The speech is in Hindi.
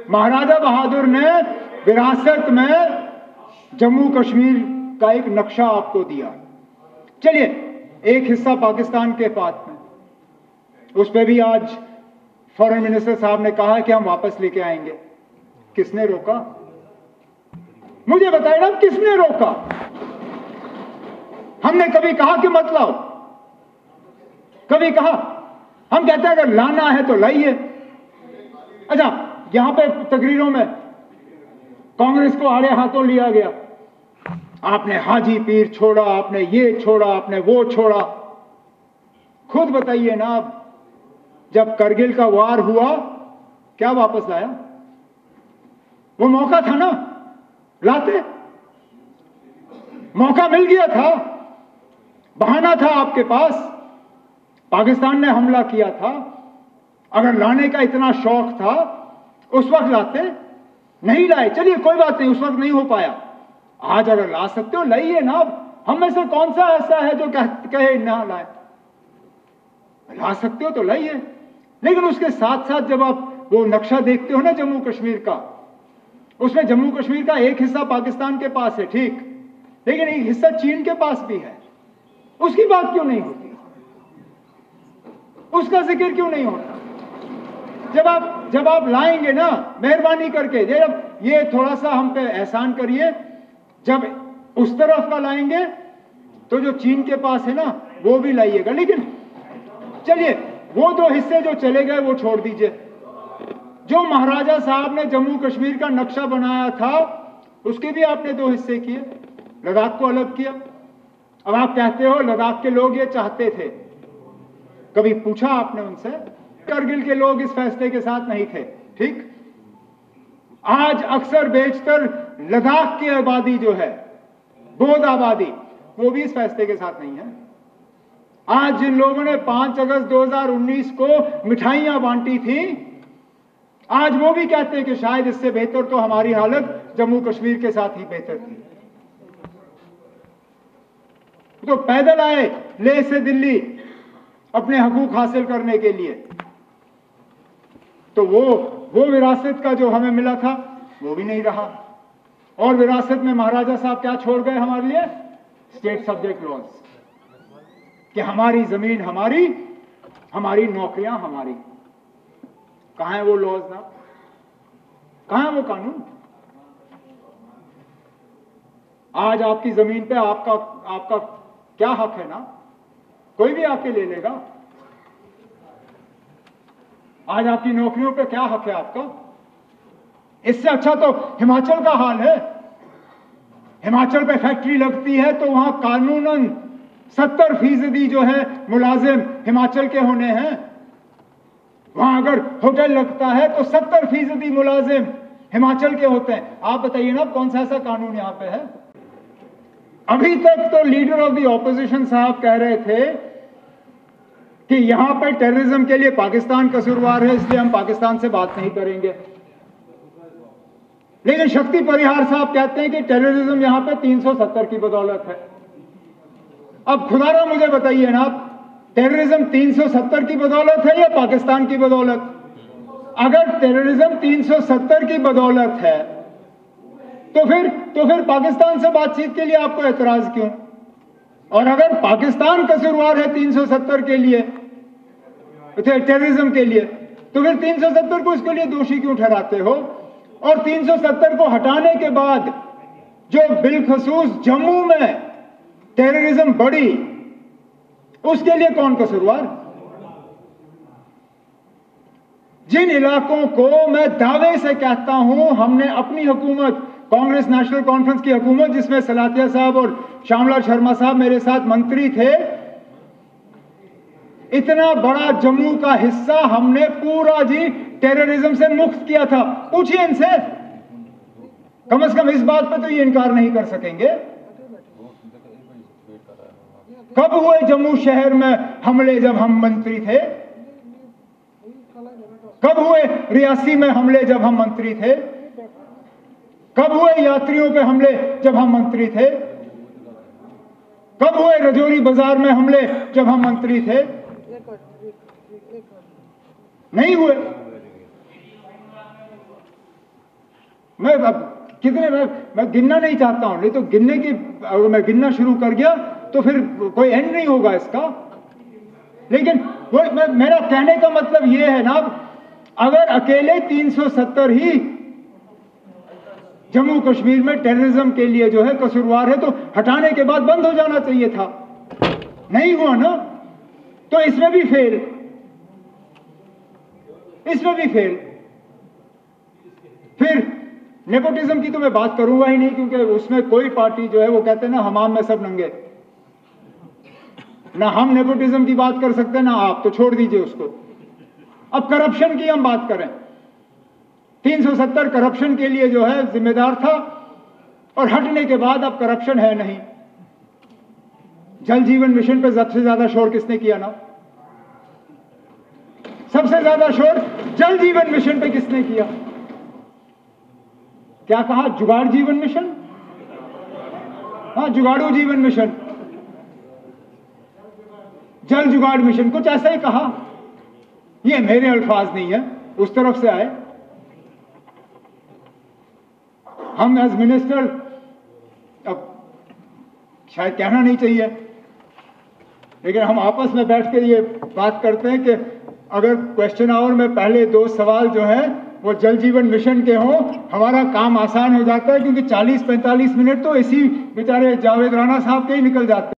महाराजा बहादुर ने विरासत में जम्मू कश्मीर का एक नक्शा आपको दिया। चलिए, एक हिस्सा पाकिस्तान के पास में, उस पर भी आज फॉरेन मिनिस्टर साहब ने कहा कि हम वापस लेके आएंगे। किसने रोका? मुझे बताइए ना, किसने रोका? हमने कभी कहा कि मत लाओ? कभी कहा? हम कहते हैं अगर लाना है तो लाइए। अच्छा, यहां पे तकरीरों में कांग्रेस को आड़े हाथों लिया गया। आपने हाजी पीर छोड़ा, आपने ये छोड़ा, आपने वो छोड़ा। खुद बताइए ना, आप जब करगिल का वार हुआ क्या वापस लाया? वो मौका था ना, लाते। मौका मिल गया था, बहाना था आपके पास। पाकिस्तान ने हमला किया था, अगर लाने का इतना शौक था उस वक्त लाते। नहीं लाए, चलिए कोई बात नहीं, उस वक्त नहीं हो पाया। आज अगर ला सकते हो लाइए ना। हम में से कौन सा ऐसा है जो कहे ना लाए? ला सकते हो तो लाइए। लेकिन उसके साथ साथ जब आप वो नक्शा देखते हो ना जम्मू कश्मीर का, उसमें जम्मू कश्मीर का एक हिस्सा पाकिस्तान के पास है, ठीक, लेकिन एक हिस्सा चीन के पास भी है। उसकी बात क्यों नहीं होती? उसका जिक्र क्यों नहीं होता? जब आप लाएंगे ना, मेहरबानी करके जब ये थोड़ा सा हम पे एहसान करिए, जब उस तरफ का लाएंगे तो जो चीन के पास है ना वो भी लाइएगा। लेकिन चलिए, वो दो हिस्से जो चले गए वो छोड़ दीजिए। जो महाराजा साहब ने जम्मू कश्मीर का नक्शा बनाया था उसके भी आपने दो हिस्से किए, लद्दाख को अलग किया। अब आप कहते हो लद्दाख के लोग ये चाहते थे। कभी पूछा आपने उनसे? करगिल के लोग इस फैसले के साथ नहीं थे, ठीक। आज अक्सर बेशतर लद्दाख की आबादी जो है, बौद्ध आबादी, वो भी इस फैसले के साथ नहीं है। आज जिन लोगों ने 5 अगस्त 2019 को मिठाइयां बांटी थी, आज वो भी कहते हैं कि शायद इससे बेहतर तो हमारी हालत जम्मू कश्मीर के साथ ही बेहतर थी। तो पैदल आए लेह से दिल्ली अपने हकूक हासिल करने के लिए, तो वो विरासत का जो हमें मिला था वो भी नहीं रहा। और विरासत में महाराजा साहब क्या छोड़ गए हमारे लिए? स्टेट सब्जेक्ट लॉज, कि हमारी जमीन हमारी, हमारी नौकरियां हमारी। कहां है वो लॉज ना? कहां है वो कानून? आज आपकी जमीन पे आपका क्या हक है ना? कोई भी आके ले लेगा। आज आपकी नौकरियों पे क्या हक है आपका? इससे अच्छा तो हिमाचल का हाल है। हिमाचल पे फैक्ट्री लगती है तो वहां कानूनन 70% जो है मुलाजिम हिमाचल के होने हैं। वहां अगर होटल लगता है तो 70% मुलाजिम हिमाचल के होते हैं। आप बताइए ना, कौन सा ऐसा कानून यहां पे है? अभी तक तो लीडर ऑफ द ऑपोजिशन साहब कह रहे थे कि यहां पर टेररिज्म के लिए पाकिस्तान कसूरवार है, इसलिए हम पाकिस्तान से बात नहीं करेंगे। लेकिन शक्ति परिहार साहब कहते हैं कि टेररिज्म यहां पे 370 की बदौलत है। अब खुदारा मुझे बताइए ना, टेररिज्म 370 की बदौलत है या पाकिस्तान की बदौलत? अगर टेररिज्म 370 की बदौलत है तो फिर पाकिस्तान से बातचीत के लिए आपको एतराज क्यों? और अगर पाकिस्तान कसूरवार है 370 के लिए, टेररिज्म के लिए, तो फिर 370 को इसके लिए दोषी क्यों ठहराते हो? और 370 को हटाने के बाद जो बिलखसूस जम्मू में टेररिज्म बढ़ी, उसके लिए कौन कसूरवार? जिन इलाकों को मैं दावे से कहता हूं हमने अपनी हुकूमत, कांग्रेस नेशनल कॉन्फ्रेंस की हुकूमत जिसमें सलातिया साहब और श्यामलाल शर्मा साहब मेरे साथ मंत्री थे, इतना बड़ा जम्मू का हिस्सा हमने पूरा जी टेररिज्म से मुक्त किया था। पूछिए इनसे, कम से कम इस बात पर तो ये इनकार नहीं कर सकेंगे। कब हुए जम्मू शहर में हमले जब हम मंत्री थे? कब हुए रियासी में हमले जब हम मंत्री थे? कब हुए यात्रियों पे हमले जब हम मंत्री थे? कब हुए रजौरी बाजार में हमले जब हम मंत्री थे? नहीं हुए। मैं अब कितने मैं गिनना नहीं चाहता हूं, नहीं तो गिनने की अगर मैं गिनना शुरू कर गया तो फिर कोई एंड नहीं होगा इसका। लेकिन वो मेरा कहने का मतलब ये है ना, अगर अकेले 370 ही जम्मू कश्मीर में टेररिज्म के लिए जो है कसूरवार है, तो हटाने के बाद बंद हो जाना चाहिए था। नहीं हुआ ना, तो इसमें भी फेल, इसमें भी फेल। फिर नेपोटिज्म की तो मैं बात करूंगा ही नहीं, क्योंकि उसमें कोई पार्टी जो है वो कहते हैं ना हमाम में सब नंगे, ना हम नेपोटिज्म की बात कर सकते हैं ना आप, तो छोड़ दीजिए उसको। अब करप्शन की हम बात करें, 370 करप्शन के लिए जो है जिम्मेदार था, और हटने के बाद अब करप्शन है नहीं। जल जीवन मिशन पे सबसे ज्यादा शोर किसने किया ना? सबसे ज्यादा शोर जल जीवन मिशन पे किसने किया? क्या कहा? जुगाड़ जीवन मिशन, हाँ जुगाड़ू जीवन मिशन, जल जुगाड़ मिशन, कुछ ऐसा ही कहा। ये मेरे अल्फाज नहीं है, उस तरफ से आए। हम एज मिनिस्टर, अब शायद कहना नहीं चाहिए, लेकिन हम आपस में बैठ के ये बात करते हैं कि अगर क्वेश्चन आवर में पहले 2 सवाल जो है वो जल जीवन मिशन के हों, हमारा काम आसान हो जाता है, क्योंकि 40-45 मिनट तो इसी बेचारे जावेद राणा साहब के ही निकल जाते हैं।